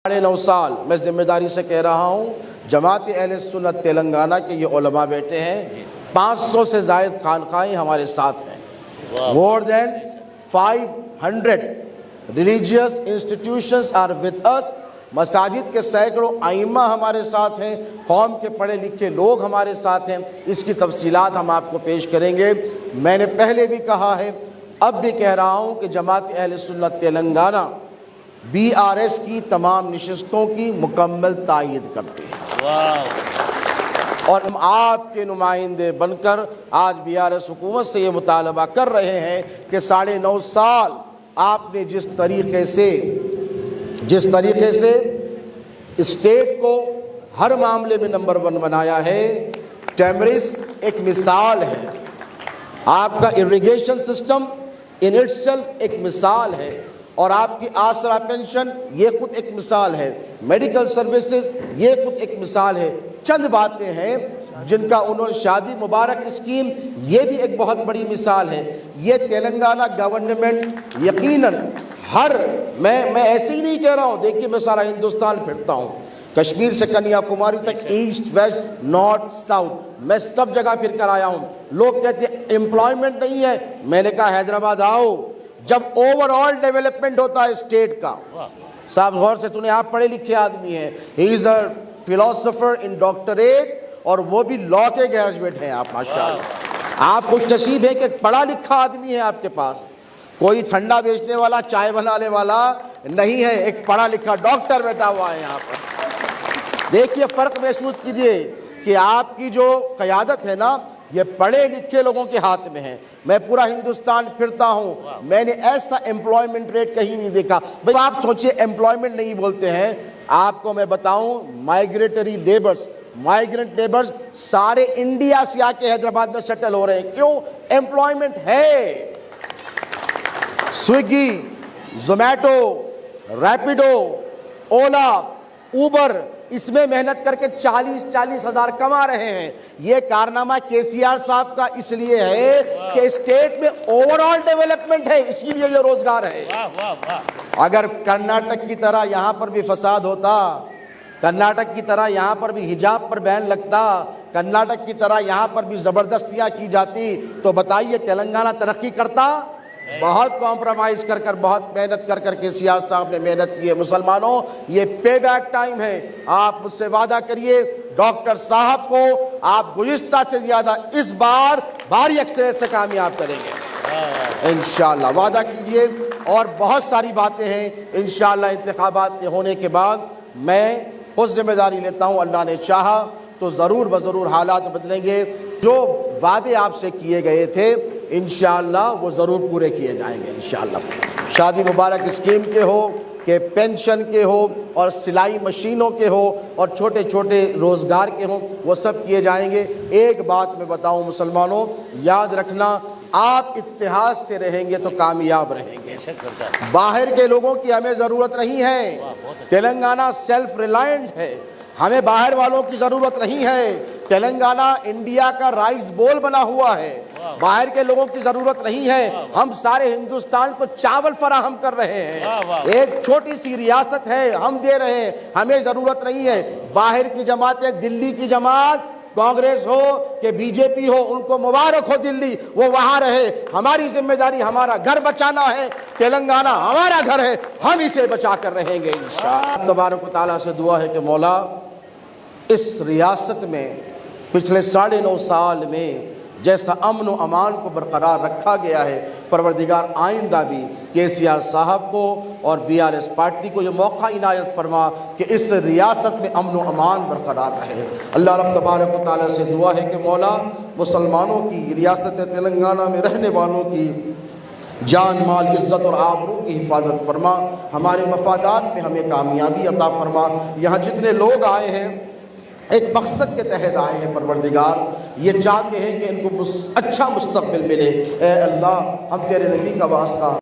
9.5 साल मैं जिम्मेदारी से कह रहा हूँ, जमात अहले सुन्नत तेलंगाना के ये उलमा बैठे हैं, 500 से ज़ायद खानकाएँ हमारे साथ हैं। More than 500 religious institutions are with us. मसाजिद के सैकड़ों आइम्मा हमारे साथ हैं, कौम के पढ़े लिखे लोग हमारे साथ हैं। इसकी तफसीलात हम आपको पेश करेंगे। मैंने पहले भी कहा है, अब भी कह रहा हूँ कि जमात अहले सुन्नत तेलंगाना BRS की तमाम नशिस्तों की मुकम्मल तायीद करते हैं और हम आपके नुमाइंदे बनकर आज BRS हुकूमत से ये मुतालबा कर रहे हैं कि 9.5 साल आपने जिस तरीके से स्टेट को हर मामले में नंबर 1 बनाया है, टेमरिस एक मिसाल है, आपका इरिगेशन सिस्टम इन इटसेल्फ एक मिसाल है, और आपकी आसरा पेंशन ये खुद एक मिसाल है, मेडिकल सर्विसेज ये खुद एक मिसाल है। चंद बातें हैं जिनका उन्होंने, शादी मुबारक स्कीम ये भी एक बहुत बड़ी मिसाल है। ये तेलंगाना गवर्नमेंट यकीनन मैं ऐसे ही नहीं कह रहा हूँ, देखिए मैं सारा हिंदुस्तान फिरता हूँ, कश्मीर से कन्याकुमारी तक, ईस्ट वेस्ट नॉर्थ साउथ, मैं सब जगह फिर कर आया हूँ। लोग कहते हैं एम्प्लॉयमेंट नहीं है, मैंने कहा हैदराबाद आओ, जब ओवरऑल डेवलपमेंट होता है स्टेट का। साहब गौर से सुने, आप पढ़े लिखे आदमी हैं, he is a philosopher in doctorate, और वो भी लॉ के ग्रेजुएट हैं आप, माशाल्लाह। आप खुश नसीब है कि पढ़ा लिखा आदमी है आपके पास, कोई ठंडा बेचने वाला, चाय बनाने वाला नहीं है, एक पढ़ा लिखा डॉक्टर बैठा हुआ है यहाँ पर। देखिए फर्क महसूस कीजिए कि आपकी जो क़यादत है ना, ये पढ़े लिखे लोगों के हाथ में है। मैं पूरा हिंदुस्तान फिरता हूँ, मैंने ऐसा एम्प्लॉयमेंट रेट कहीं नहीं देखा। भाई आप सोचिए, एम्प्लॉयमेंट नहीं बोलते हैं, आपको मैं बताऊं, माइग्रेंट लेबर्स सारे इंडिया से आके हैदराबाद में सेटल हो रहे हैं। क्यों? एम्प्लॉयमेंट है। स्विगी, जोमैटो, रैपिडो, ओला, उबर, इसमें मेहनत करके 40 हज़ार कमा रहे हैं। ये कारनामा केसीआर साहब का इसलिए है कि स्टेट में ओवरऑल डेवलपमेंट है, इसीलिए ये रोजगार है। अगर कर्नाटक की तरह यहाँ पर भी फसाद होता, कर्नाटक की तरह यहाँ पर भी हिजाब पर बैन लगता, कर्नाटक की तरह यहाँ पर भी जबरदस्तियाँ की जाती, तो बताइए तेलंगाना तरक्की करता? बहुत कॉम्प्रोमाइज कर बहुत मेहनत कर केसीआर साहब ने मेहनत की है। मुसलमानों, ये पे बैक टाइम है। आप मुझसे वादा करिए, डॉक्टर साहब को आप गुज़िश्ता से ज्यादा इस बार भारी अक्सरियत से कामयाब करेंगे इंशाअल्लाह, वादा कीजिए। और बहुत सारी बातें हैं इंशाअल्लाह, इंतखाबात के होने के बाद मैं खुद जिम्मेदारी लेता हूँ, अल्लाह ने चाहा तो ज़रूर बज़रूर हालात बदलेंगे। जो वादे आपसे किए गए थे इंशाअल्लाह वो ज़रूर पूरे किए जाएंगे इंशाअल्लाह। शादी मुबारक स्कीम के हो, कि पेंशन के हो, और सिलाई मशीनों के हो, और छोटे छोटे रोज़गार के हो, वो सब किए जाएंगे। एक बात मैं बताऊं मुसलमानों, याद रखना, आप इत्तेहाद से रहेंगे तो कामयाब रहेंगे। बाहर के लोगों की हमें ज़रूरत नहीं है, तेलंगाना सेल्फ रिलायंट है, हमें बाहर वालों की ज़रूरत नहीं है। तेलंगाना इंडिया का राइस बोल बना हुआ है, बाहर के लोगों की जरूरत नहीं है। हम सारे हिंदुस्तान को चावल फराहम कर रहे हैं, एक छोटी सी रियासत है, हम दे रहे हैं, हमें जरूरत नहीं है। बाहर की जमातें, दिल्ली की जमात, कांग्रेस हो कि बीजेपी हो, उनको मुबारक हो दिल्ली, वो वहां रहे। हमारी जिम्मेदारी, हमारा घर बचाना है, तेलंगाना हमारा घर है, हम इसे बचा कर रहेंगे इंशाअल्लाह। तबारक व तआला से दुआ है कि मौला इस रियासत में पिछले 9.5 साल में जैसा अमन व अमान को बरकरार रखा गया है, परवरदिगार आइंदा भी केसीआर साहब को और BRS पार्टी को ये मौका इनायत फरमा कि इस रियासत में अमन व अमान बरकरार रहे। अल्लाह रब तबारक व तआला से दुआ है कि मौला मुसलमानों की, रियासत तेलंगाना में रहने वालों की जान माल इज़्ज़त और आबरू की हिफाजत फरमा, हमारे मफादात में हमें कामयाबी अता फरमा। यहाँ जितने लोग आए हैं एक मकसद के तहत आए हैं, परवरदिगार ये चाहते हैं कि इनको अच्छा मुस्तक़बिल मिले। ए अल्लाह, हम तेरे नबी का वास्ता